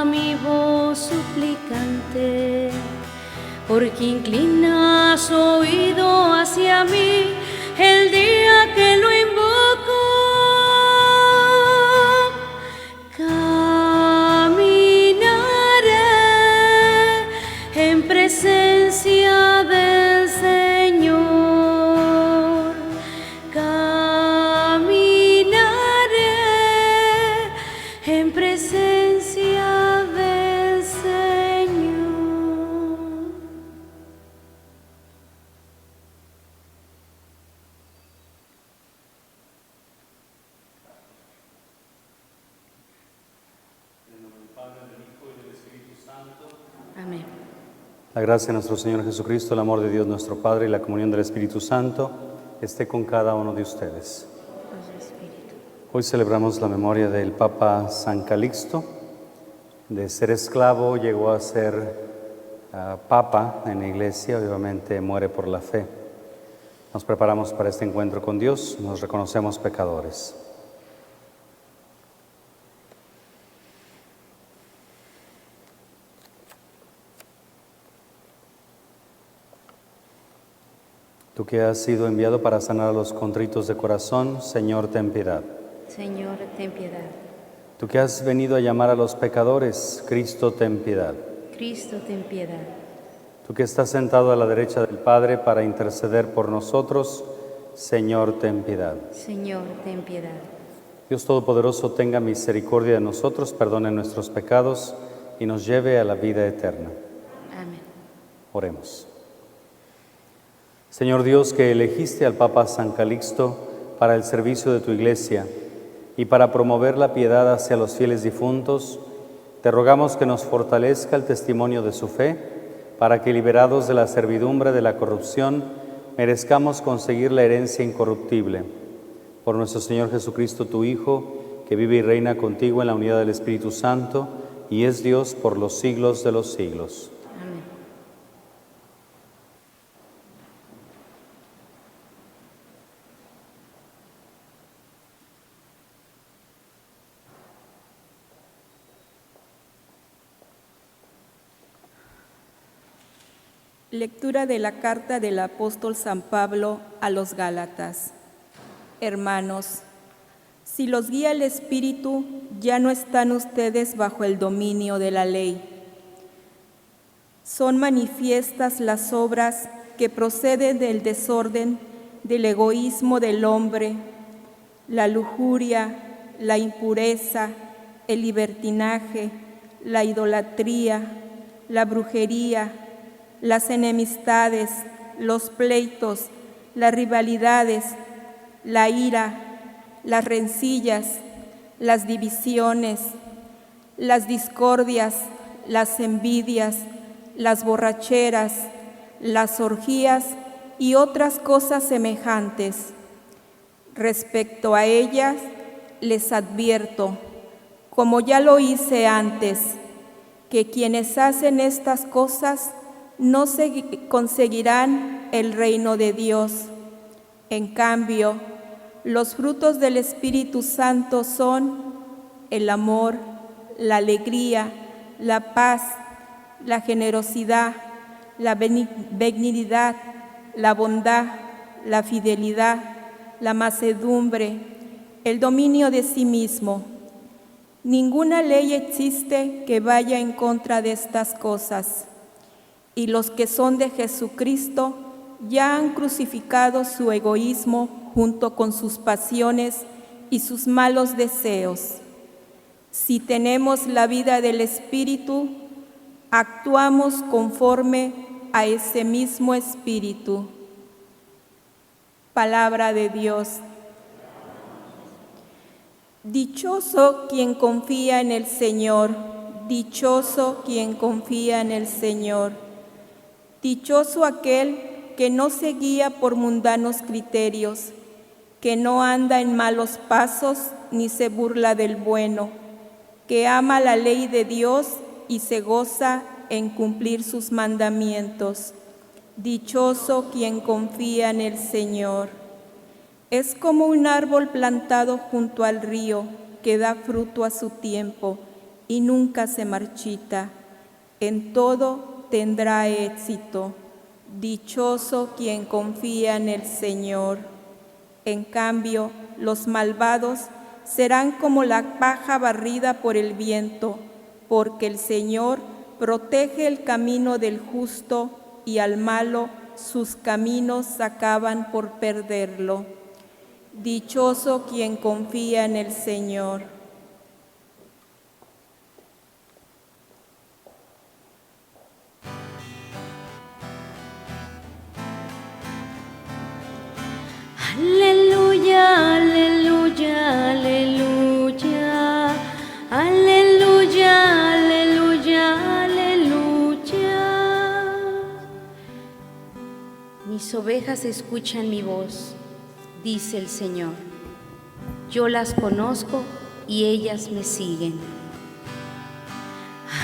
mi voz suplicante, porque inclina su oído hacia mí el día que lo invoco. Caminaré en presencia del Señor. Caminaré en presencia del Señor. Amén. La gracia de nuestro Señor Jesucristo, el amor de Dios nuestro Padre y la comunión del Espíritu Santo esté con cada uno de ustedes. Hoy celebramos la memoria del Papa San Calixto. De ser esclavo llegó a ser Papa en la Iglesia, obviamente muere por la fe. Nos preparamos para este encuentro con Dios, nos reconocemos pecadores. Tú que has sido enviado para sanar a los contritos de corazón, Señor, ten piedad. Señor, ten piedad. Tú que has venido a llamar a los pecadores, Cristo, ten piedad. Cristo, ten piedad. Tú que estás sentado a la derecha del Padre para interceder por nosotros, Señor, ten piedad. Señor, ten piedad. Dios Todopoderoso, tenga misericordia de nosotros, perdone nuestros pecados y nos lleve a la vida eterna. Amén. Oremos. Señor Dios, que elegiste al Papa San Calixto para el servicio de tu Iglesia y para promover la piedad hacia los fieles difuntos, te rogamos que nos fortalezca el testimonio de su fe, para que, liberados de la servidumbre de la corrupción, merezcamos conseguir la herencia incorruptible. Por nuestro Señor Jesucristo, tu Hijo, que vive y reina contigo en la unidad del Espíritu Santo, y es Dios por los siglos de los siglos. Amén. Lectura de la carta del apóstol San Pablo a los Gálatas. Hermanos, si los guía el Espíritu, ya no están ustedes bajo el dominio de la ley. Son manifiestas las obras que proceden del desorden, del egoísmo del hombre, la lujuria, la impureza, el libertinaje, la idolatría, la brujería, las enemistades, los pleitos, las rivalidades, la ira, las rencillas, las divisiones, las discordias, las envidias, las borracheras, las orgías y otras cosas semejantes. Respecto a ellas, les advierto, como ya lo hice antes, que quienes hacen estas cosas no conseguirán el reino de Dios. En cambio, los frutos del Espíritu Santo son el amor, la alegría, la paz, la generosidad, la benignidad, la bondad, la fidelidad, la mansedumbre, el dominio de sí mismo. Ninguna ley existe que vaya en contra de estas cosas. Y los que son de Jesucristo ya han crucificado su egoísmo junto con sus pasiones y sus malos deseos. Si tenemos la vida del Espíritu, actuamos conforme a ese mismo Espíritu. Palabra de Dios. Dichoso quien confía en el Señor, dichoso quien confía en el Señor. Dichoso aquel que no se guía por mundanos criterios, que no anda en malos pasos ni se burla del bueno, que ama la ley de Dios y se goza en cumplir sus mandamientos. Dichoso quien confía en el Señor. Es como un árbol plantado junto al río, que da fruto a su tiempo y nunca se marchita. En todo tendrá éxito. Dichoso quien confía en el Señor. En cambio, los malvados serán como la paja barrida por el viento, porque el Señor protege el camino del justo y al malo sus caminos acaban por perderlo. Dichoso quien confía en el Señor. Aleluya, aleluya, aleluya, aleluya, aleluya, aleluya. Mis ovejas escuchan mi voz, dice el Señor. Yo las conozco y ellas me siguen.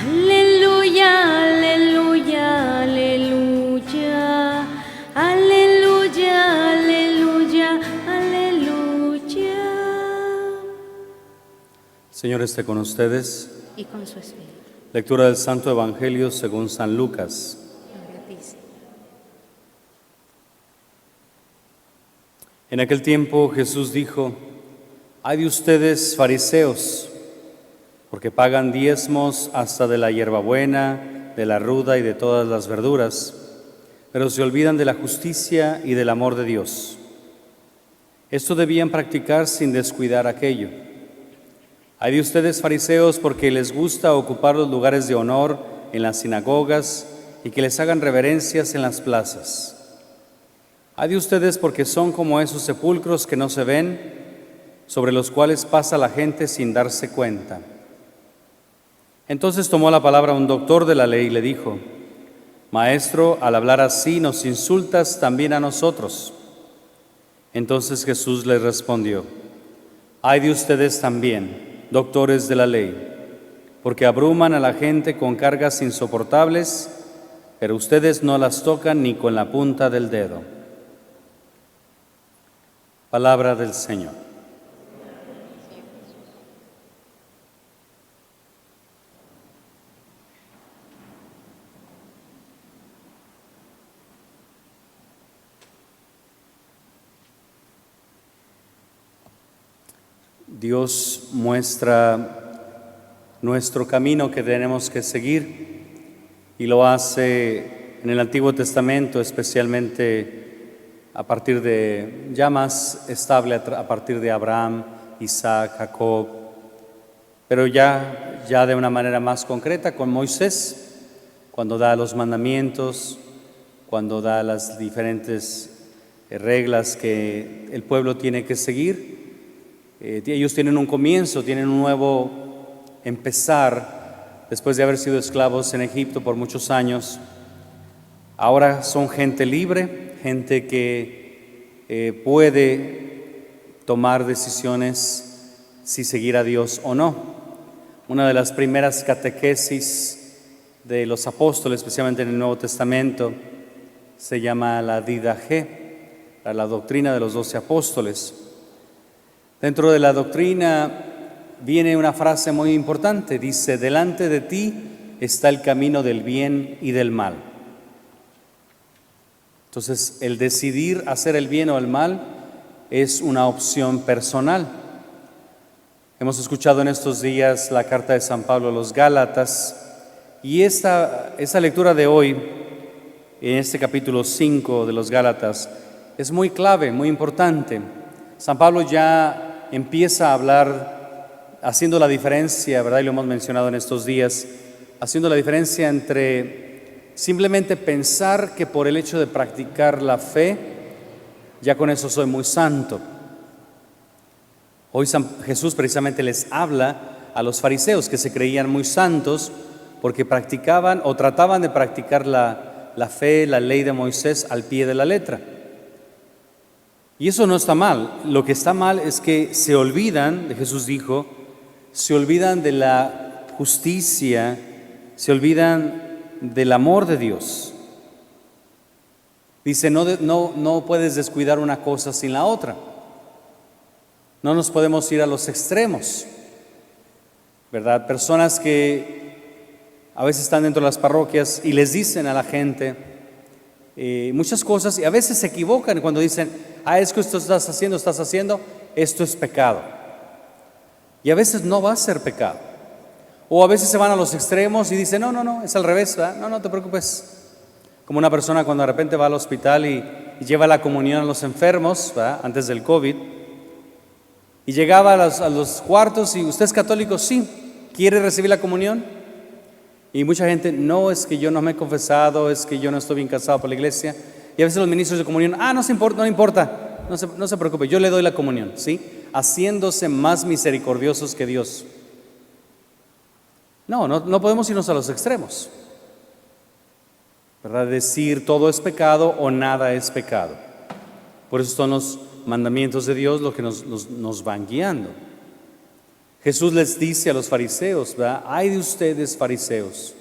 Aleluya, aleluya, aleluya, aleluya, aleluya, aleluya. Señor esté con ustedes. Y con su espíritu. Lectura del Santo Evangelio según San Lucas. Gloria a ti, Señor. En aquel tiempo Jesús dijo: «Ay de ustedes, fariseos, porque pagan diezmos hasta de la hierbabuena, de la ruda y de todas las verduras, pero se olvidan de la justicia y del amor de Dios. Esto debían practicar sin descuidar aquello. Ay de ustedes, fariseos, porque les gusta ocupar los lugares de honor en las sinagogas y que les hagan reverencias en las plazas. Ay de ustedes, porque son como esos sepulcros que no se ven, sobre los cuales pasa la gente sin darse cuenta». Entonces tomó la palabra un doctor de la ley y le dijo: «Maestro, al hablar así nos insultas también a nosotros». Entonces Jesús les respondió: «Ay de ustedes también, doctores de la ley, porque abruman a la gente con cargas insoportables, pero ustedes no las tocan ni con la punta del dedo». Palabra del Señor. Dios muestra nuestro camino que tenemos que seguir y lo hace en el Antiguo Testamento, especialmente a partir de, ya más estable a partir de Abraham, Isaac, Jacob, pero ya de una manera más concreta con Moisés, cuando da los mandamientos, cuando da las diferentes reglas que el pueblo tiene que seguir. Ellos tienen un comienzo, tienen un nuevo empezar después de haber sido esclavos en Egipto por muchos años. Ahora son gente libre, gente que puede tomar decisiones si seguir a Dios o no. Una de las primeras catequesis de los apóstoles, especialmente en el Nuevo Testamento, se llama la Didaché, la doctrina de los 12 apóstoles. Dentro de la doctrina viene una frase muy importante, dice: «Delante de ti está el camino del bien y del mal». Entonces, el decidir hacer el bien o el mal es una opción personal. Hemos escuchado en estos días la carta de San Pablo a los Gálatas, y esta lectura de hoy, en este capítulo 5 de los Gálatas, es muy clave, muy importante. San Pablo ya empieza a hablar haciendo la diferencia, ¿verdad? Y lo hemos mencionado en estos días, haciendo la diferencia entre simplemente pensar que por el hecho de practicar la fe, ya con eso soy muy santo. Hoy Jesús precisamente les habla a los fariseos que se creían muy santos porque practicaban o trataban de practicar la fe, la ley de Moisés al pie de la letra. Y eso no está mal. Lo que está mal es que se olvidan, Jesús dijo, se olvidan de la justicia, se olvidan del amor de Dios. Dice, no puedes descuidar una cosa sin la otra. No nos podemos ir a los extremos. ¿verdad? Personas que a veces están dentro de las parroquias y les dicen a la gente muchas cosas, y a veces se equivocan cuando dicen, es que esto estás haciendo, esto es pecado. Y a veces no va a ser pecado. O a veces se van a los extremos y dicen, no, es al revés, ¿verdad? No te preocupes. Como una persona cuando de repente va al hospital y lleva la comunión a los enfermos, ¿verdad? Antes del COVID, y llegaba a los cuartos y ¿usted es católico? Sí. ¿Quiere recibir la comunión? Y mucha gente, no, es que yo no me he confesado, es que yo no estoy bien casado por la iglesia. Y a veces los ministros de comunión, no importa, no se preocupe, yo le doy la comunión, ¿sí? Haciéndose más misericordiosos que Dios. No podemos irnos a los extremos, ¿verdad? Decir todo es pecado o nada es pecado. Por eso son los mandamientos de Dios los que nos van guiando. Jesús les dice a los fariseos, ¿verdad? Ay de ustedes, fariseos.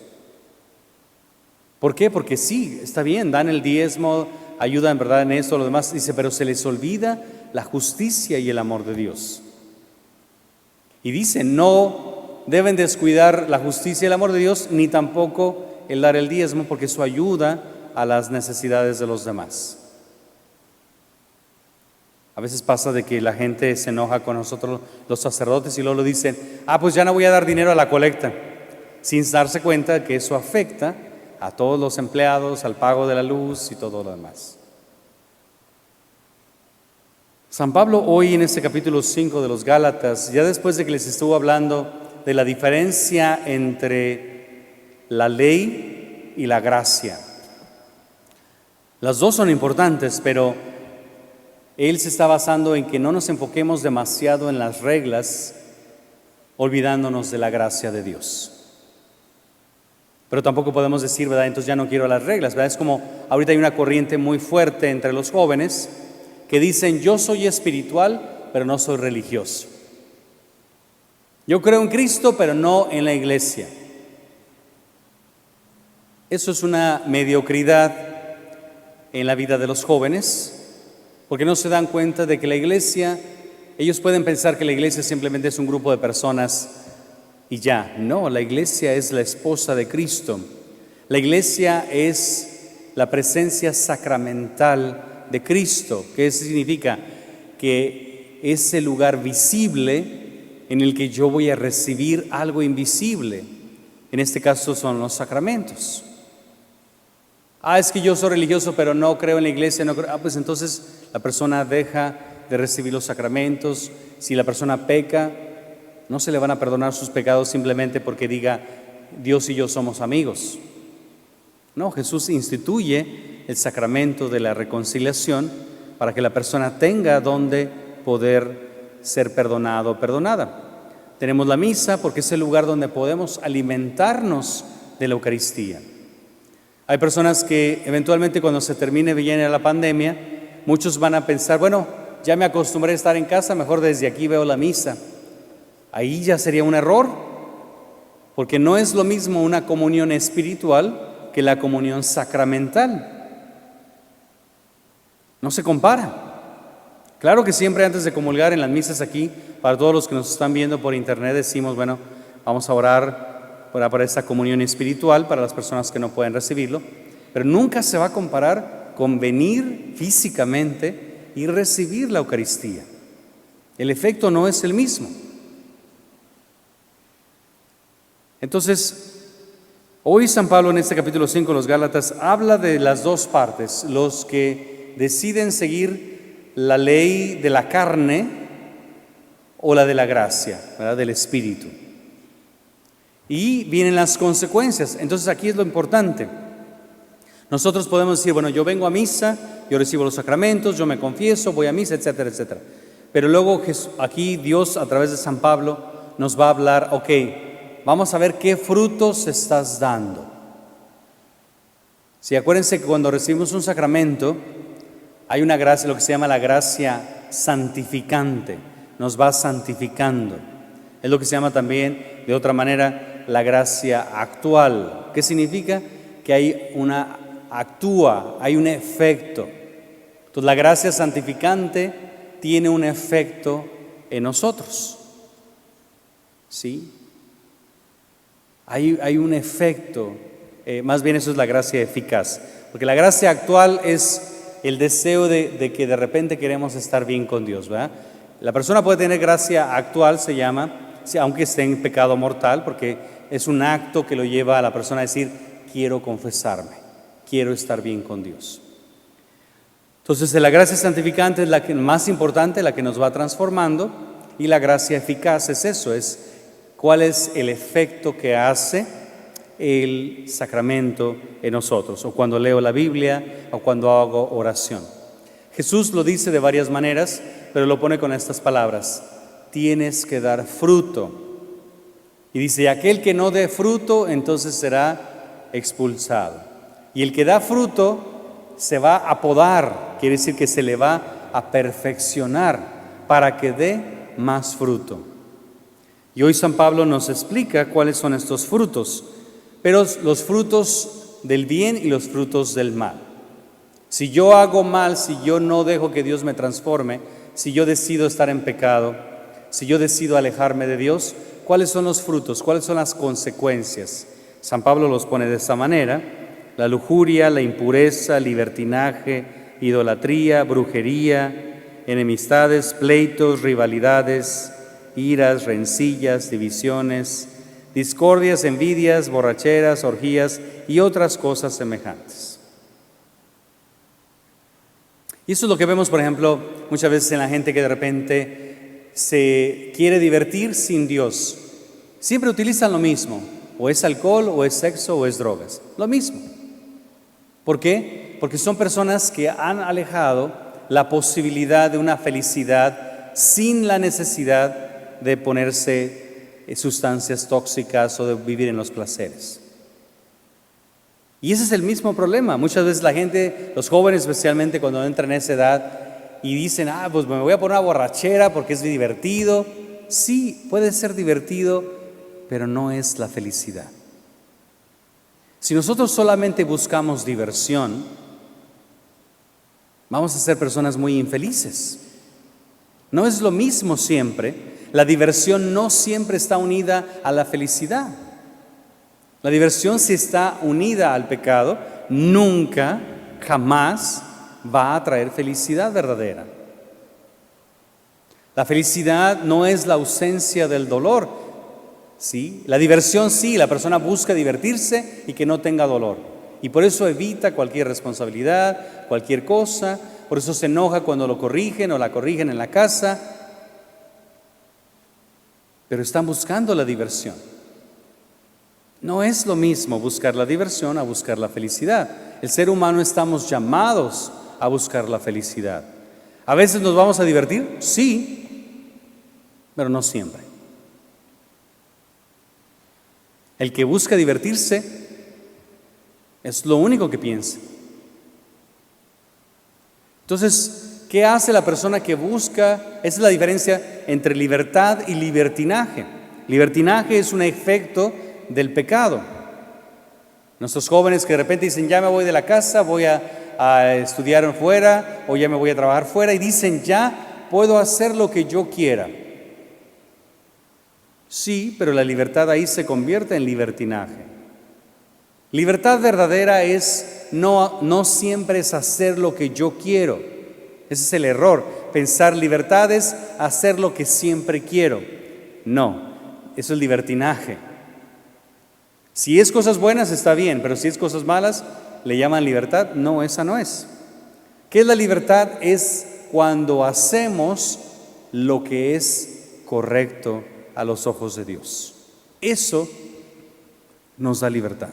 ¿Por qué? Porque sí, está bien, dan el diezmo, ayudan, ¿verdad?, en esto, lo demás. Dice, pero se les olvida la justicia y el amor de Dios. Y dice, no deben descuidar la justicia y el amor de Dios, ni tampoco el dar el diezmo, porque eso ayuda a las necesidades de los demás. A veces pasa de que la gente se enoja con nosotros, los sacerdotes, y luego lo dicen, pues ya no voy a dar dinero a la colecta, sin darse cuenta de que eso afecta a todos los empleados, al pago de la luz y todo lo demás. San Pablo hoy en este capítulo 5 de los Gálatas, ya después de que les estuvo hablando de la diferencia entre la ley y la gracia. Las dos son importantes, pero él se está basando en que no nos enfoquemos demasiado en las reglas, olvidándonos de la gracia de Dios. Pero tampoco podemos decir, ¿verdad?, entonces ya no quiero las reglas, ¿verdad? Es como ahorita hay una corriente muy fuerte entre los jóvenes que dicen, yo soy espiritual, pero no soy religioso. Yo creo en Cristo, pero no en la iglesia. Eso es una mediocridad en la vida de los jóvenes, porque no se dan cuenta de que la iglesia, ellos pueden pensar que la iglesia simplemente es un grupo de personas y ya. No, la iglesia es la esposa de Cristo. La iglesia es la presencia sacramental de Cristo. ¿Qué significa? Que es el lugar visible en el que yo voy a recibir algo invisible. En este caso son los sacramentos. Es que yo soy religioso, pero no creo en la iglesia. No creo. Pues entonces la persona deja de recibir los sacramentos. Si la persona peca, no se le van a perdonar sus pecados simplemente porque diga, Dios y yo somos amigos. No, Jesús instituye el sacramento de la reconciliación para que la persona tenga donde poder ser perdonado o perdonada. Tenemos la misa porque es el lugar donde podemos alimentarnos de la Eucaristía. Hay personas que eventualmente cuando se termine bien la pandemia, muchos van a pensar, bueno, ya me acostumbré a estar en casa, mejor desde aquí veo la misa. Ahí ya sería un error, porque no es lo mismo una comunión espiritual que la comunión sacramental. No se compara. Claro que siempre antes de comulgar en las misas aquí, para todos los que nos están viendo por internet, decimos, bueno, vamos a orar para esta comunión espiritual, para las personas que no pueden recibirlo, pero nunca se va a comparar con venir físicamente y recibir la Eucaristía. El efecto no es el mismo. Entonces, hoy San Pablo en este capítulo 5 de los Gálatas habla de las dos partes, los que deciden seguir la ley de la carne o la de la gracia, ¿verdad?, del Espíritu. Y vienen las consecuencias. Entonces aquí es lo importante. Nosotros podemos decir, bueno, yo vengo a misa, yo recibo los sacramentos, yo me confieso, voy a misa, etcétera, etcétera. Pero luego aquí Dios a través de San Pablo nos va a hablar, vamos a ver qué frutos estás dando. Sí, acuérdense que cuando recibimos un sacramento, hay una gracia, lo que se llama la gracia santificante, nos va santificando. Es lo que se llama también, de otra manera, la gracia actual. ¿Qué significa? Que hay hay un efecto. Entonces la gracia santificante tiene un efecto en nosotros. ¿Sí? Hay un efecto, más bien eso es la gracia eficaz, porque la gracia actual es el deseo de que de repente queremos estar bien con Dios, ¿verdad? La persona puede tener gracia actual, se llama, aunque esté en pecado mortal, porque es un acto que lo lleva a la persona a decir, quiero confesarme, quiero estar bien con Dios. Entonces la gracia santificante es la que más importante, la que nos va transformando, y la gracia eficaz es eso, es cuál es el efecto que hace el sacramento en nosotros, o cuando leo la Biblia, o cuando hago oración. Jesús lo dice de varias maneras, pero lo pone con estas palabras: tienes que dar fruto. Y dice, aquel que no dé fruto, entonces será expulsado. Y el que da fruto se va a podar, quiere decir que se le va a perfeccionar para que dé más fruto. Y hoy San Pablo nos explica cuáles son estos frutos, pero los frutos del bien y los frutos del mal. Si yo hago mal, si yo no dejo que Dios me transforme, si yo decido estar en pecado, si yo decido alejarme de Dios, ¿cuáles son los frutos? ¿Cuáles son las consecuencias? San Pablo los pone de esta manera: la lujuria, la impureza, libertinaje, idolatría, brujería, enemistades, pleitos, rivalidades, iras, rencillas, divisiones, discordias, envidias, borracheras, orgías y otras cosas semejantes. Y eso es lo que vemos, por ejemplo, muchas veces en la gente que de repente se quiere divertir sin Dios. Siempre utilizan lo mismo, o es alcohol, o es sexo, o es drogas, lo mismo. ¿Por qué? Porque son personas que han alejado la posibilidad de una felicidad sin la necesidad de ponerse sustancias tóxicas o de vivir en los placeres. Y ese es el mismo problema. Muchas veces la gente, los jóvenes especialmente cuando entran en esa edad y dicen, pues me voy a poner una borrachera porque es divertido. Sí, puede ser divertido, pero no es la felicidad. Si nosotros solamente buscamos diversión, vamos a ser personas muy infelices. No es lo mismo siempre. La diversión no siempre está unida a la felicidad. La diversión, si está unida al pecado, nunca, jamás va a traer felicidad verdadera. La felicidad no es la ausencia del dolor, ¿sí? La diversión sí, la persona busca divertirse y que no tenga dolor. Y por eso evita cualquier responsabilidad, cualquier cosa, por eso se enoja cuando lo corrigen o la corrigen en la casa. Pero están buscando la diversión. No es lo mismo buscar la diversión a buscar la felicidad. El ser humano estamos llamados a buscar la felicidad. ¿A veces nos vamos a divertir? Sí, pero no siempre. El que busca divertirse es lo único que piensa. Entonces, ¿qué hace la persona que busca? Esa es la diferencia entre libertad y libertinaje. Libertinaje es un efecto del pecado. Nuestros jóvenes que de repente dicen, ya me voy de la casa, voy a estudiar fuera, o ya me voy a trabajar fuera, y dicen, ya puedo hacer lo que yo quiera. Sí, pero la libertad ahí se convierte en libertinaje. Libertad verdadera es no siempre es hacer lo que yo quiero. Ese es el error. Pensar libertad es hacer lo que siempre quiero. No, eso es libertinaje. Si es cosas buenas está bien, pero si es cosas malas, ¿le llaman libertad? No, esa no es. ¿Qué es la libertad? Es cuando hacemos lo que es correcto a los ojos de Dios. Eso nos da libertad.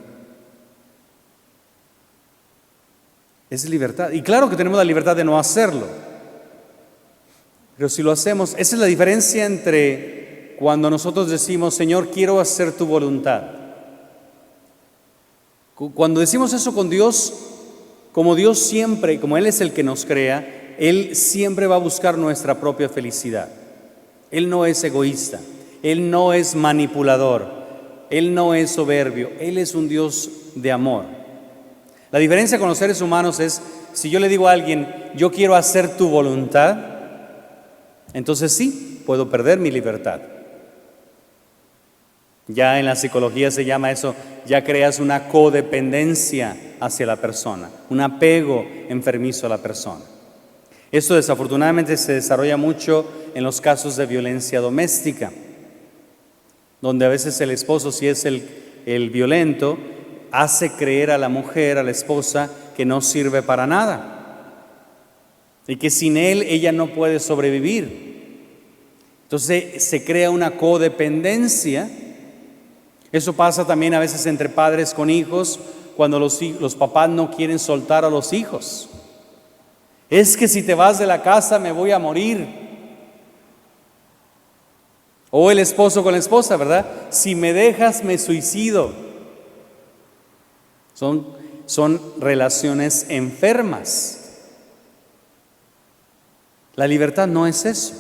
Es libertad. Y claro que tenemos la libertad de no hacerlo. Pero si lo hacemos, esa es la diferencia entre cuando nosotros decimos, Señor, quiero hacer tu voluntad. Cuando decimos eso con Dios, como Dios siempre, como Él es el que nos crea, Él siempre va a buscar nuestra propia felicidad. Él no es egoísta, Él no es manipulador, Él no es soberbio, Él es un Dios de amor. La diferencia con los seres humanos es, si yo le digo a alguien, yo quiero hacer tu voluntad, entonces sí, puedo perder mi libertad. Ya en la psicología se llama eso, ya creas una codependencia hacia la persona, un apego enfermizo a la persona. Esto desafortunadamente se desarrolla mucho en los casos de violencia doméstica, donde a veces el esposo, si es el violento, hace creer a la mujer, a la esposa, que no sirve para nada y que sin él ella no puede sobrevivir. Entonces se crea una codependencia. Eso pasa también a veces entre padres con hijos, cuando los papás no quieren soltar a los hijos. Es que si te vas de la casa me voy a morir. O el esposo con la esposa, ¿verdad? Si me dejas me suicido. Son relaciones enfermas. La libertad no es eso.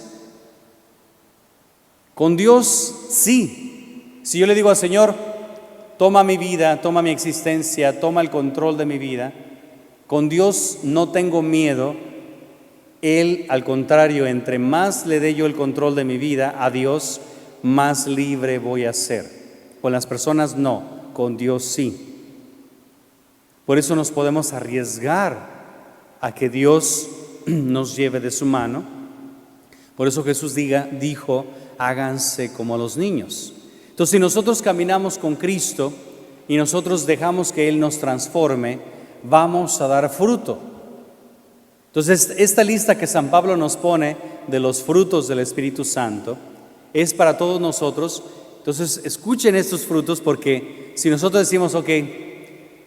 Con Dios sí. Si yo le digo al Señor, toma mi vida, toma mi existencia, toma el control de mi vida, con Dios no tengo miedo. Él, al contrario, entre más le dé yo el control de mi vida a Dios, más libre voy a ser. Con las personas no, con Dios sí. Por eso nos podemos arriesgar a que Dios nos lleve de su mano. Por eso Jesús dijo, háganse como los niños. Entonces, si nosotros caminamos con Cristo y nosotros dejamos que Él nos transforme, vamos a dar fruto. Entonces, esta lista que San Pablo nos pone de los frutos del Espíritu Santo es para todos nosotros. Entonces, escuchen estos frutos, porque si nosotros decimos, ok,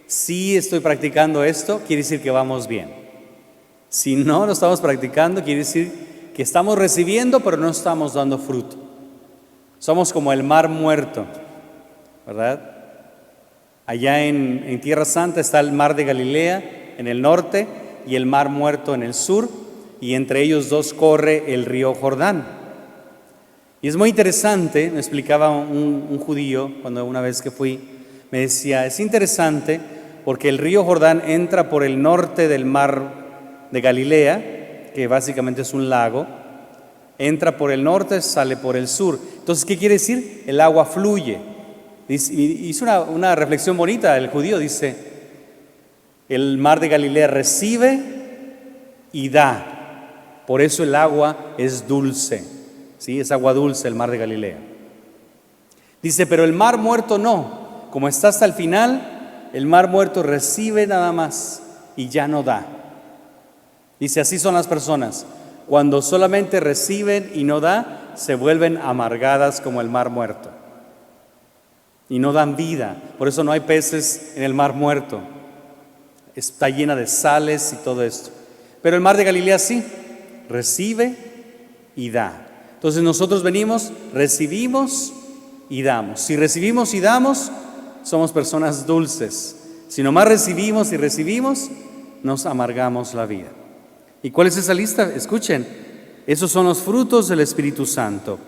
sí estoy practicando esto, quiere decir que vamos bien. Si no lo estamos practicando, quiere decir que estamos recibiendo, pero no estamos dando fruto. Somos como el mar muerto, ¿verdad? Allá en Tierra Santa está el mar de Galilea en el norte y el mar muerto en el sur, y entre ellos dos corre el río Jordán. Y es muy interesante, me explicaba un judío cuando una vez que fui, me decía, es interesante porque el río Jordán entra por el norte del mar de Galilea, que básicamente es un lago, entra por el norte, sale por el sur. Entonces, ¿qué quiere decir? El agua fluye. Hizo una reflexión bonita el judío, dice, el mar de Galilea recibe y da, por eso el agua es dulce, ¿sí? Es agua dulce el mar de Galilea. Dice, pero el mar muerto no, como está hasta el final, el mar muerto recibe nada más y ya no da. Dice, así son las personas, cuando solamente reciben y no da, se vuelven amargadas como el mar muerto y no dan vida. Por eso no hay peces en el mar muerto, está llena de sales y todo esto. Pero el mar de Galilea sí, recibe y da. Entonces nosotros venimos, recibimos y damos. Si recibimos y damos, somos personas dulces. Si nomás recibimos y recibimos, nos amargamos la vida. ¿Y cuál es esa lista? Escuchen, esos son los frutos del Espíritu Santo: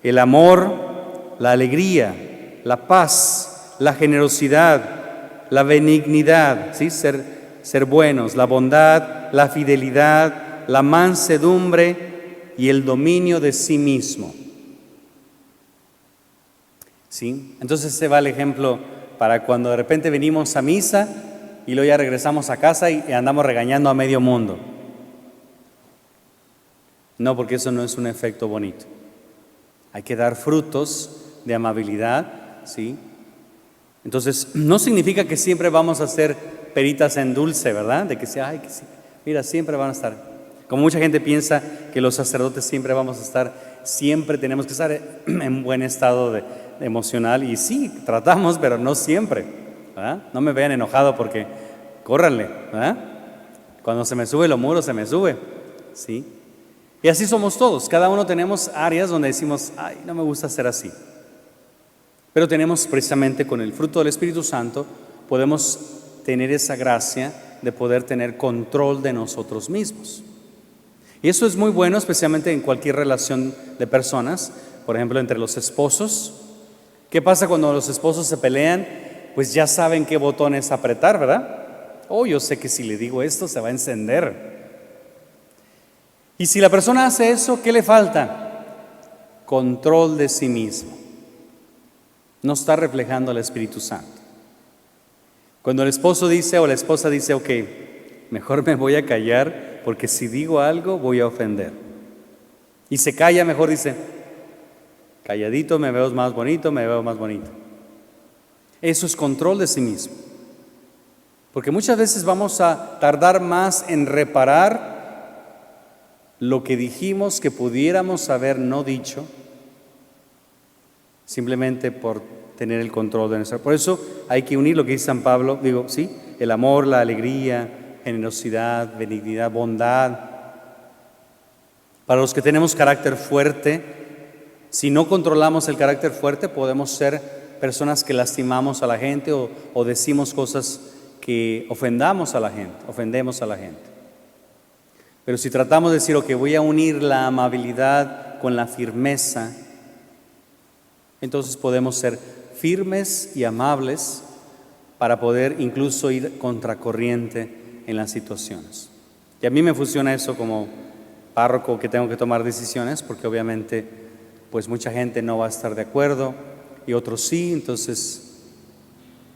el amor, la alegría, la paz, la generosidad, la benignidad, ¿sí? Ser buenos, la bondad, la fidelidad, la mansedumbre y el dominio de sí mismo. ¿Sí? Entonces se va el ejemplo para cuando de repente venimos a misa y luego ya regresamos a casa y andamos regañando a medio mundo. No, porque eso no es un efecto bonito. Hay que dar frutos de amabilidad, ¿sí? Entonces, no significa que siempre vamos a ser peritas en dulce, ¿verdad? De que sea, ay, que sí, mira, siempre van a estar. Como mucha gente piensa que los sacerdotes siempre vamos a estar, siempre tenemos que estar en buen estado emocional. Y sí, tratamos, pero no siempre, ¿verdad? No me vean enojado porque córranle, ¿verdad? Cuando se me sube lo muro, se me sube, ¿sí? Y así somos todos. Cada uno tenemos áreas donde decimos, ay, no me gusta ser así. Pero tenemos precisamente con el fruto del Espíritu Santo, podemos tener esa gracia de poder tener control de nosotros mismos. Y eso es muy bueno, especialmente en cualquier relación de personas, por ejemplo, entre los esposos. ¿Qué pasa cuando los esposos se pelean? Pues ya saben qué botones apretar, ¿verdad? Oh, yo sé que si le digo esto se va a encender. Y si la persona hace eso, ¿qué le falta? Control de sí mismo. no está reflejando al Espíritu Santo. Cuando el esposo dice o la esposa dice, ok, mejor me voy a callar porque si digo algo voy a ofender. Y se calla, mejor dice, calladito me veo más bonito, me veo más bonito. Eso es control de sí mismo. Porque muchas veces vamos a tardar más en reparar lo que dijimos que pudiéramos haber no dicho, simplemente por tener el control de nuestra. Por eso hay que unir lo que dice San Pablo, el amor, la alegría, generosidad, benignidad, bondad. Para los que tenemos carácter fuerte, si no controlamos el carácter fuerte, podemos ser personas que lastimamos a la gente o decimos cosas que ofendemos a la gente. Pero si tratamos de decir, ok, voy a unir la amabilidad con la firmeza, entonces podemos ser firmes y amables para poder incluso ir contracorriente en las situaciones. Y a mí me funciona eso como párroco, que tengo que tomar decisiones, porque obviamente pues mucha gente no va a estar de acuerdo y otros sí, entonces,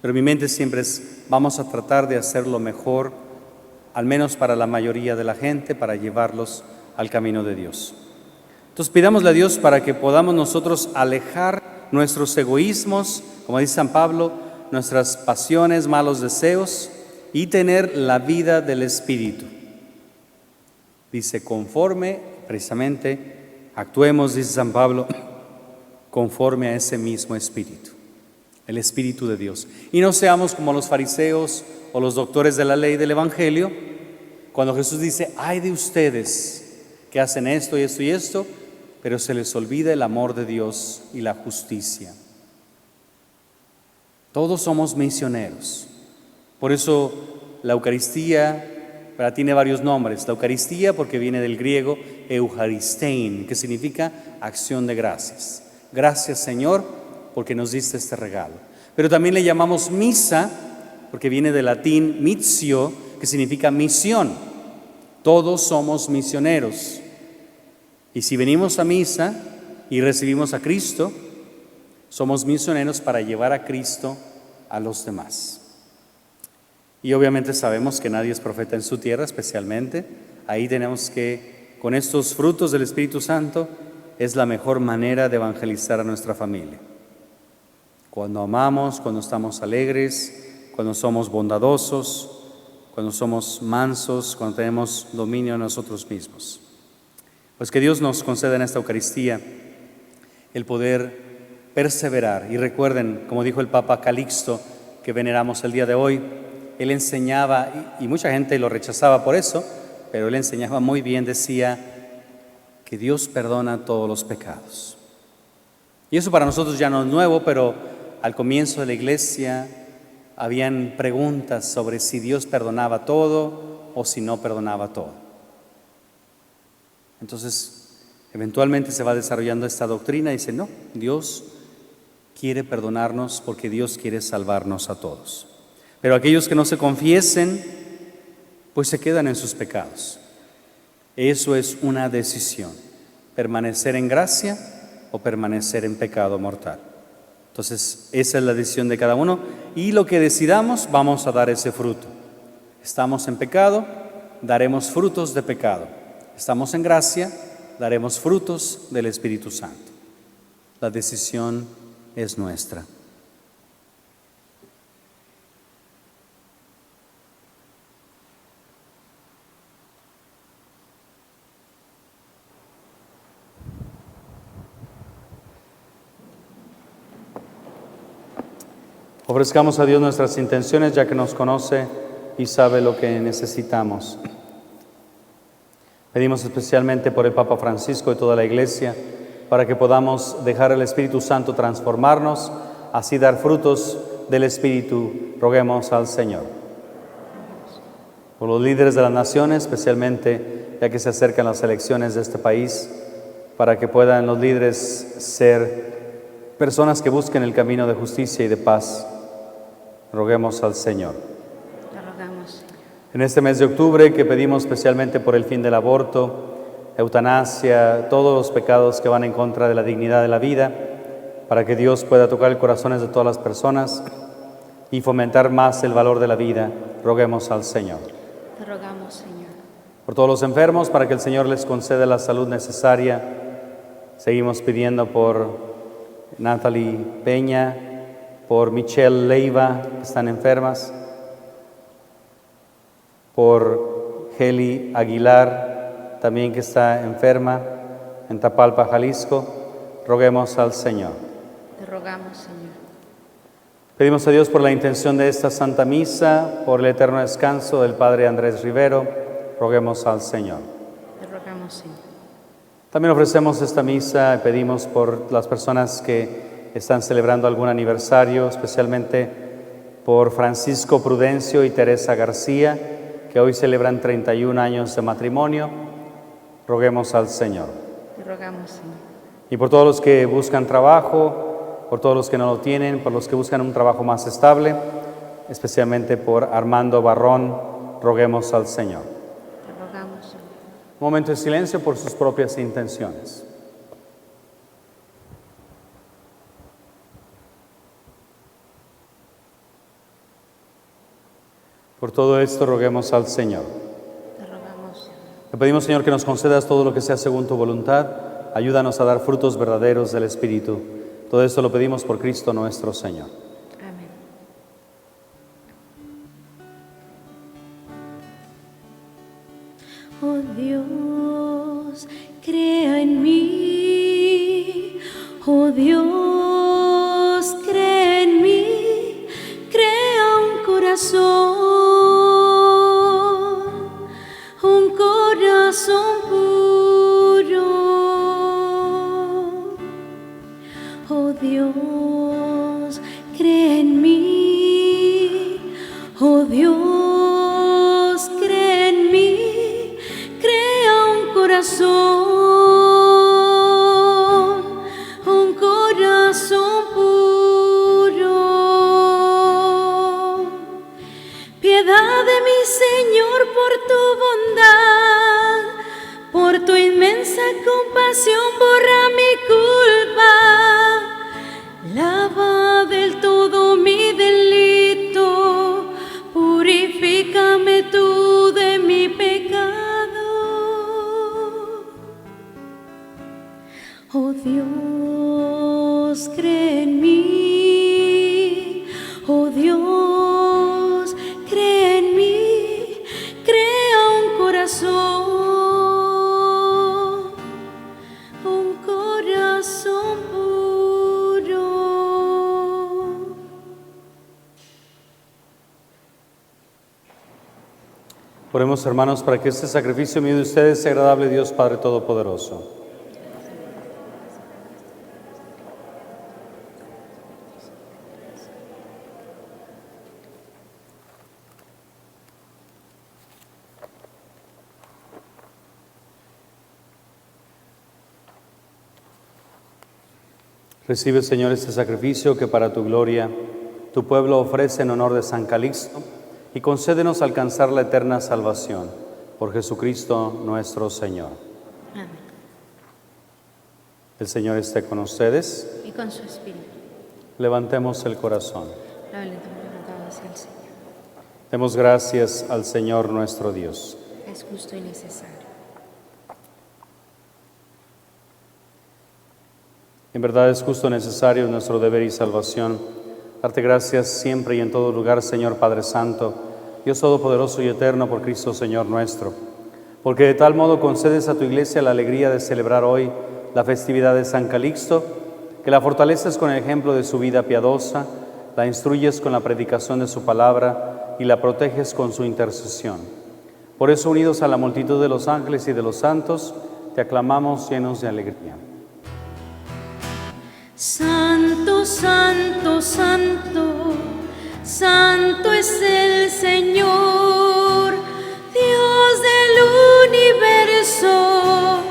pero mi mente siempre es, vamos a tratar de hacer lo mejor, al menos para la mayoría de la gente, para llevarlos al camino de Dios. Entonces pidámosle a Dios para que podamos nosotros alejar nuestros egoísmos, como dice San Pablo, nuestras pasiones, malos deseos y tener la vida del Espíritu. Dice, conforme, precisamente, actuemos, dice San Pablo, conforme a ese mismo Espíritu, el Espíritu de Dios. Y no seamos como los fariseos o los doctores de la ley del Evangelio, cuando Jesús dice, ay de ustedes que hacen esto y esto y esto, pero se les olvida el amor de Dios y la justicia. Todos somos misioneros. Por eso la Eucaristía tiene varios nombres. La Eucaristía porque viene del griego eucharistein, que significa acción de gracias. Gracias, Señor, porque nos diste este regalo. Pero también le llamamos misa porque viene del latín missio, que significa misión. Todos somos misioneros. Y si venimos a misa y recibimos a Cristo, somos misioneros para llevar a Cristo a los demás. Y obviamente sabemos que nadie es profeta en su tierra, especialmente. Ahí tenemos que, con estos frutos del Espíritu Santo, es la mejor manera de evangelizar a nuestra familia. Cuando amamos, cuando estamos alegres, cuando somos bondadosos, cuando somos mansos, cuando tenemos dominio de nosotros mismos. Pues que Dios nos conceda en esta Eucaristía el poder perseverar. Y recuerden, como dijo el Papa Calixto, que veneramos el día de hoy, él enseñaba, y mucha gente lo rechazaba por eso, pero él enseñaba muy bien, decía que Dios perdona todos los pecados. Y eso para nosotros ya no es nuevo, pero al comienzo de la Iglesia habían preguntas sobre si Dios perdonaba todo o si no perdonaba todo. Entonces, eventualmente se va desarrollando esta doctrina y dice, no, Dios quiere perdonarnos porque Dios quiere salvarnos a todos. Pero aquellos que no se confiesen, pues se quedan en sus pecados. Eso es una decisión, permanecer en gracia o permanecer en pecado mortal. Entonces, esa es la decisión de cada uno y lo que decidamos, vamos a dar ese fruto. Estamos en pecado, daremos frutos de pecado. Estamos en gracia, daremos frutos del Espíritu Santo. La decisión es nuestra. Ofrezcamos a Dios nuestras intenciones, ya que nos conoce y sabe lo que necesitamos. Pedimos especialmente por el Papa Francisco y toda la Iglesia, para que podamos dejar al Espíritu Santo transformarnos, así dar frutos del Espíritu. Roguemos al Señor. Por los líderes de las naciones, especialmente ya que se acercan las elecciones de este país, para que puedan los líderes ser personas que busquen el camino de justicia y de paz. Roguemos al Señor. Te rogamos. En este mes de octubre que pedimos especialmente por el fin del aborto, eutanasia, todos los pecados que van en contra de la dignidad de la vida, para que Dios pueda tocar el corazones de todas las personas y fomentar más el valor de la vida, roguemos al Señor. Te rogamos, Señor. Por todos los enfermos, para que el Señor les conceda la salud necesaria, seguimos pidiendo por Natalie Peña, por Michelle Leiva, que están enfermas, por Heli Aguilar, también que está enferma en Tapalpa, Jalisco, roguemos al Señor. Te rogamos, Señor. Pedimos a Dios por la intención de esta Santa Misa, por el eterno descanso del Padre Andrés Rivero, roguemos al Señor. Te rogamos, Señor. También ofrecemos esta misa y pedimos por las personas que están celebrando algún aniversario, especialmente por Francisco Prudencio y Teresa García, que hoy celebran 31 años de matrimonio, roguemos al Señor. Te rogamos, Señor. Y por todos los que buscan trabajo, por todos los que no lo tienen, por los que buscan un trabajo más estable, especialmente por Armando Barrón, roguemos al Señor. Te rogamos, Señor. Un momento de silencio por sus propias intenciones. Por todo esto roguemos al Señor. Te rogamos, Señor. Te pedimos, Señor, que nos concedas todo lo que sea según tu voluntad. Ayúdanos a dar frutos verdaderos del Espíritu. Todo esto lo pedimos por Cristo nuestro Señor. Amén. Oh Dios, crea en mí. Oh Dios, crea en mí. Crea un corazón puro. Oh Dios, crea en mí. Oh Dios, crea en mí. Crea un corazón puro. Piedad de mí, Señor, por tu bondad, por tu inmensa compasión, borra mi culpa. Lava del todo mi delito, purifícame tú de mi pecado. Oh Dios, crea en mí. Oh Dios, crea en mí. Crea un corazón puro. Oremos, hermanos, para que este sacrificio mío de ustedes sea agradable a Dios Padre Todopoderoso. Recibe, Señor, este sacrificio que para tu gloria tu pueblo ofrece en honor de San Calixto y concédenos alcanzar la eterna salvación por Jesucristo nuestro Señor. Amén. El Señor esté con ustedes. Y con su espíritu. Levantemos el corazón. La voluntad levantado hacia el Señor. Demos gracias al Señor nuestro Dios. Es justo y necesario. En verdad es justo, necesario, nuestro deber y salvación, darte gracias siempre y en todo lugar, Señor Padre Santo, Dios Todopoderoso y Eterno, por Cristo Señor nuestro, porque de tal modo concedes a tu Iglesia la alegría de celebrar hoy la festividad de San Calixto, que la fortaleces con el ejemplo de su vida piadosa, la instruyes con la predicación de su palabra y la proteges con su intercesión. Por eso, unidos a la multitud de los ángeles y de los santos, te aclamamos llenos de alegría. Santo, santo, santo, santo es el Señor, Dios del universo.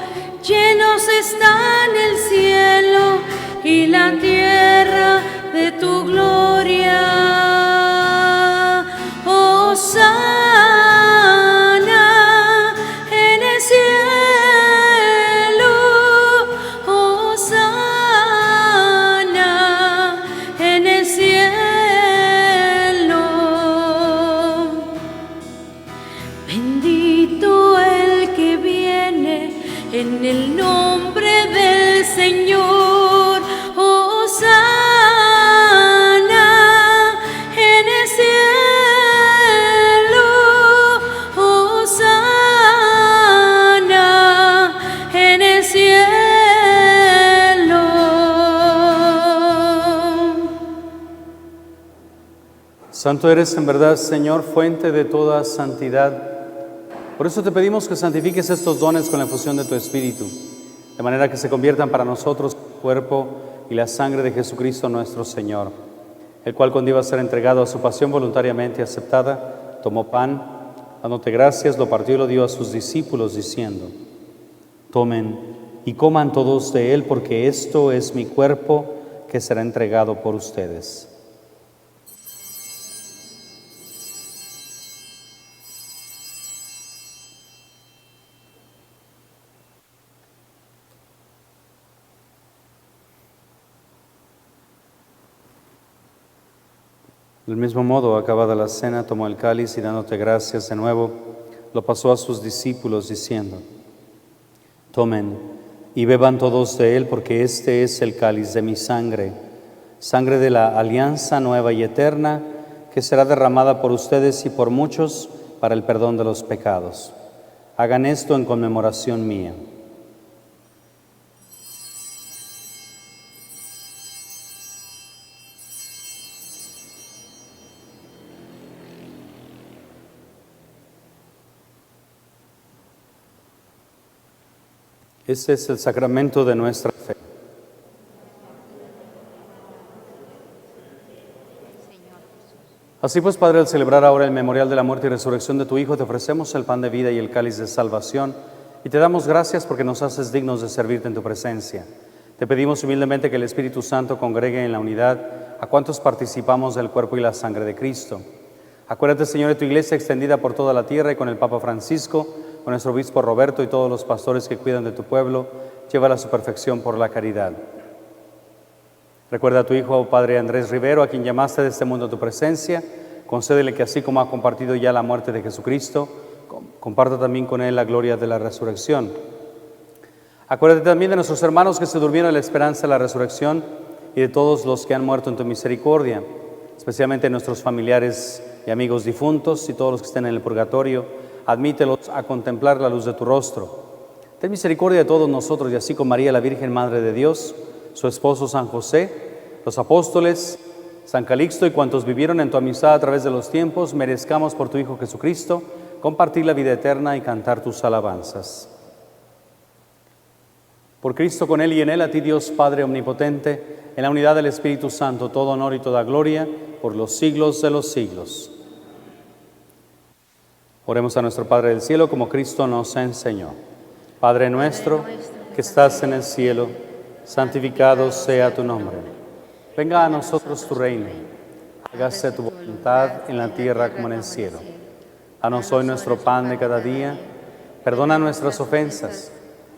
Llenos están el cielo y la tierra de tu gloria. Hosana en el cielo, Hosana Santo eres en verdad, Señor, fuente de toda santidad. Por eso te pedimos que santifiques estos dones con la efusión de tu Espíritu, de manera que se conviertan para nosotros el cuerpo y la sangre de Jesucristo nuestro Señor, el cual cuando iba a ser entregado a su pasión voluntariamente aceptada, tomó pan, dándote gracias, lo partió y lo dio a sus discípulos, diciendo: tomen y coman todos de él, porque esto es mi cuerpo que será entregado por ustedes. Del mismo modo, acabada la cena, tomó el cáliz y dándote gracias de nuevo, lo pasó a sus discípulos diciendo: tomen y beban todos de él, porque este es el cáliz de mi sangre, sangre de la alianza nueva y eterna, que será derramada por ustedes y por muchos para el perdón de los pecados. Hagan esto en conmemoración mía. Este es el sacramento de nuestra fe. Así pues, Padre, al celebrar ahora el memorial de la muerte y resurrección de tu Hijo, te ofrecemos el pan de vida y el cáliz de salvación, y te damos gracias porque nos haces dignos de servirte en tu presencia. Te pedimos humildemente que el Espíritu Santo congregue en la unidad a cuantos participamos del cuerpo y la sangre de Cristo. Acuérdate, Señor, de tu iglesia extendida por toda la tierra, y con el Papa Francisco, con nuestro obispo Roberto y todos los pastores que cuidan de tu pueblo, llévala a su perfección por la caridad. Recuerda a tu Hijo, Padre Andrés Rivero, a quien llamaste de este mundo a tu presencia. Concédele que así como ha compartido ya la muerte de Jesucristo, comparta también con él la gloria de la resurrección. Acuérdate también de nuestros hermanos que se durmieron en la esperanza de la resurrección y de todos los que han muerto en tu misericordia, especialmente nuestros familiares y amigos difuntos y todos los que estén en el purgatorio. Admítelos a contemplar la luz de tu rostro. Ten misericordia de todos nosotros, y así con María, la Virgen Madre de Dios, su esposo San José, los apóstoles, San Calixto y cuantos vivieron en tu amistad a través de los tiempos, merezcamos por tu Hijo Jesucristo compartir la vida eterna y cantar tus alabanzas. Por Cristo, con Él y en Él, a ti Dios Padre Omnipotente, en la unidad del Espíritu Santo, todo honor y toda gloria, por los siglos de los siglos. Oremos a nuestro Padre del cielo como Cristo nos enseñó. Padre nuestro, que estás en el cielo, santificado sea tu nombre. Venga a nosotros tu reino. Hágase tu voluntad en la tierra como en el cielo. Danos hoy nuestro pan de cada día. Perdona nuestras ofensas,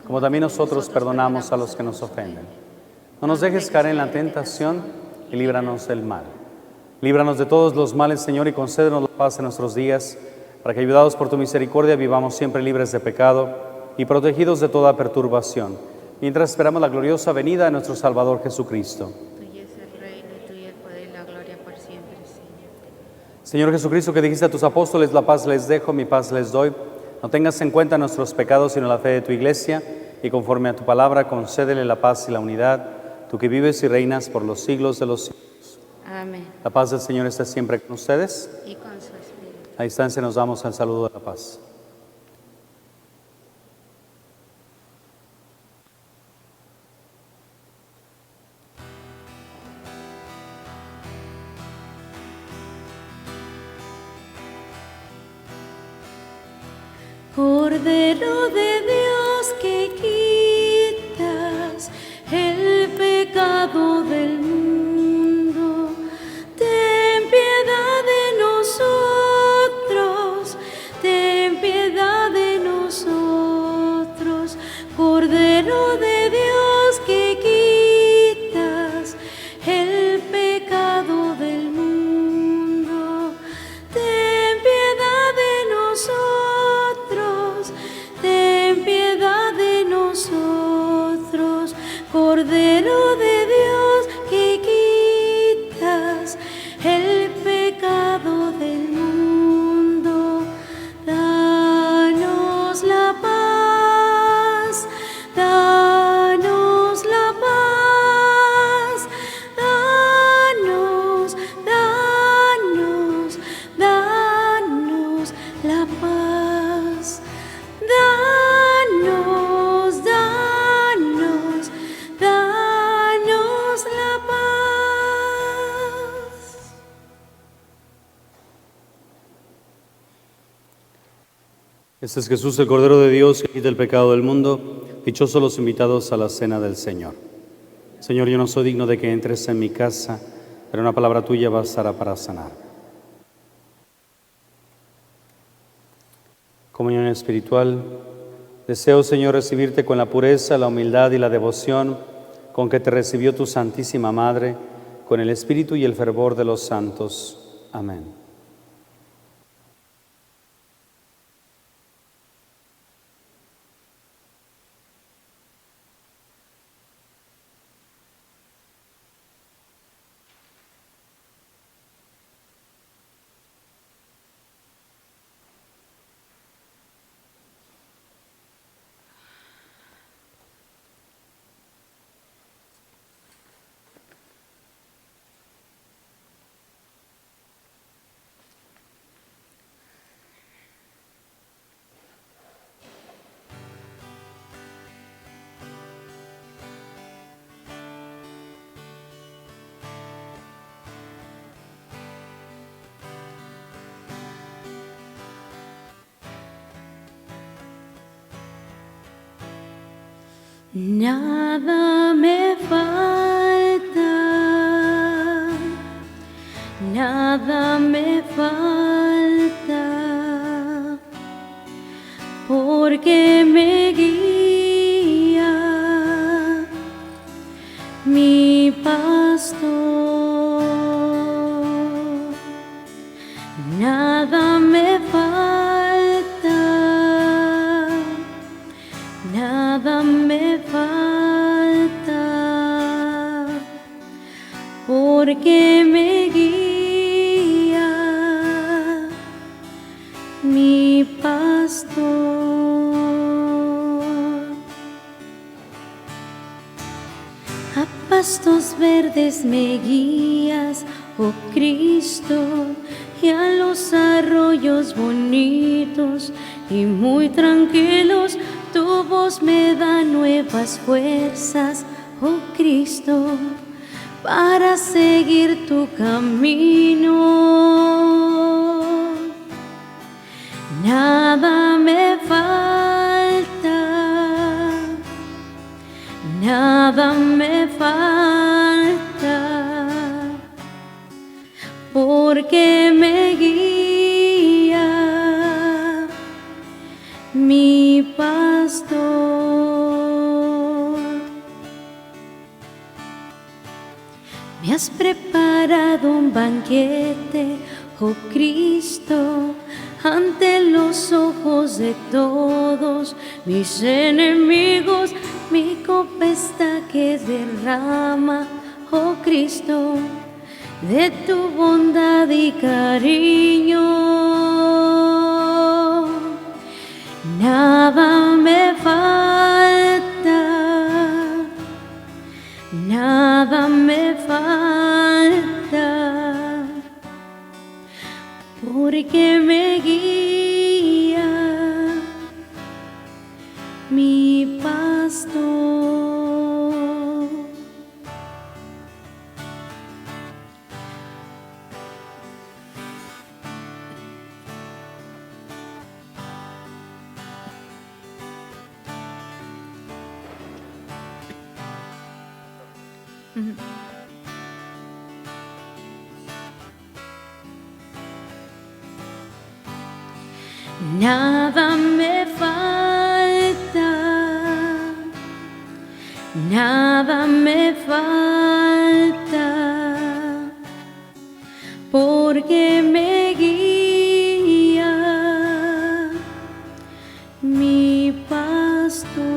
como también nosotros perdonamos a los que nos ofenden. No nos dejes caer en la tentación y líbranos del mal. Líbranos de todos los males, Señor, y concédenos la paz en nuestros días, para que, ayudados por tu misericordia, vivamos siempre libres de pecado y protegidos de toda perturbación, mientras esperamos la gloriosa venida de nuestro Salvador Jesucristo. Tuyo es el reino, y tuyo el poder y la gloria por siempre, Señor. Señor Jesucristo, que dijiste a tus apóstoles: la paz les dejo, mi paz les doy. No tengas en cuenta nuestros pecados, sino la fe de tu iglesia, y conforme a tu palabra, concédele la paz y la unidad, tú que vives y reinas por los siglos de los siglos. Amén. La paz del Señor esté siempre con ustedes. Y con su espíritu. A distancia nos damos el saludo de la paz. Cordero de Dios, que quitas el pecado del mundo, ten piedad de nosotros, ten piedad de nosotros. Cordero de Dios, que quitas el pecado del mundo, ten piedad de nosotros, ten Este es Jesús, el Cordero de Dios, que quita el pecado del mundo. Dichosos los invitados a la cena del Señor. Señor, yo no soy digno de que entres en mi casa, pero una palabra tuya bastará para sanar. Comunión espiritual. Deseo, Señor, recibirte con la pureza, la humildad y la devoción con que te recibió tu Santísima Madre, con el espíritu y el fervor de los santos. Amén. Nada me falta, nada me falta, porque me guía mi pastor. Nada me falta, nada me falta, porque me guía mi pastor. A pastos verdes me guías, oh Cristo, y a los arroyos bonitos y muy tranquilos. Tu voz me da nuevas fuerzas, oh Cristo, para seguir tu camino. Nada me falta, nada me falta, porque me guía mi pastor. Me has preparado un banquete, oh Cristo, ante los ojos de todos mis enemigos. Mi copa está que derrama, oh Cristo, de tu bondad y cariño. Nada me falta, nada me falta, porque me guía mi pastor. Nada me falta, nada me falta, porque me guía mi pastor.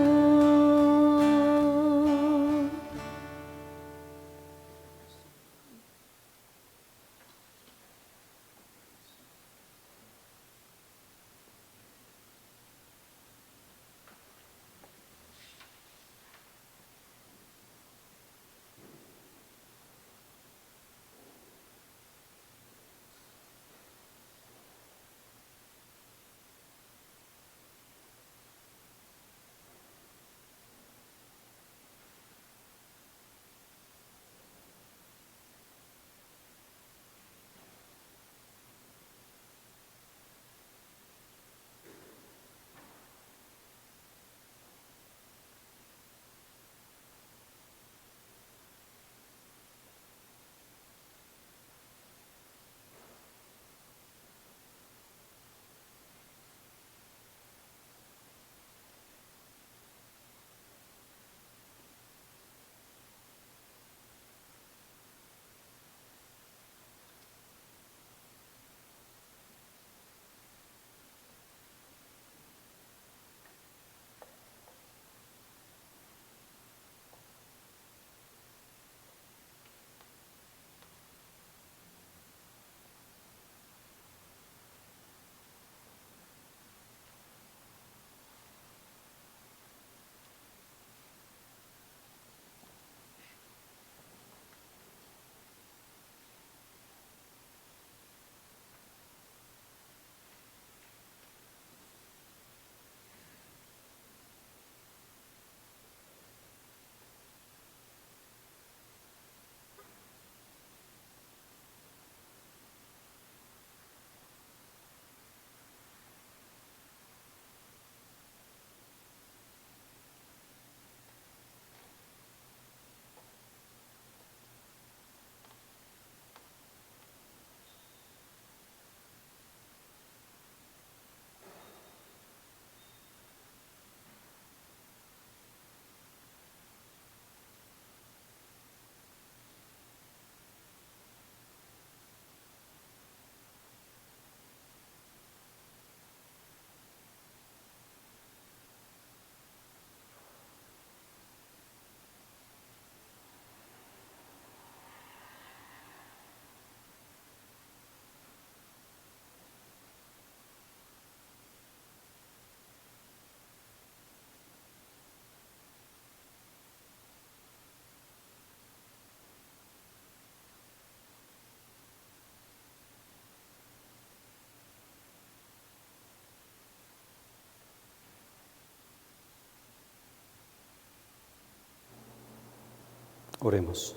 Oremos.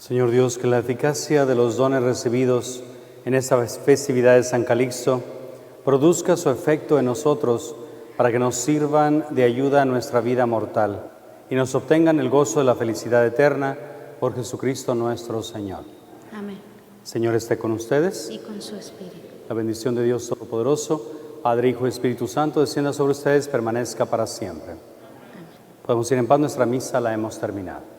Señor Dios, que la eficacia de los dones recibidos en esta festividad de San Calixto produzca su efecto en nosotros para que nos sirvan de ayuda a nuestra vida mortal y nos obtengan el gozo de la felicidad eterna por Jesucristo nuestro Señor. Amén. Señor esté con ustedes. Y con su espíritu. La bendición de Dios Todopoderoso, Padre, Hijo y Espíritu Santo, descienda sobre ustedes, permanezca para siempre. Podemos ir en paz, nuestra misa la hemos terminado.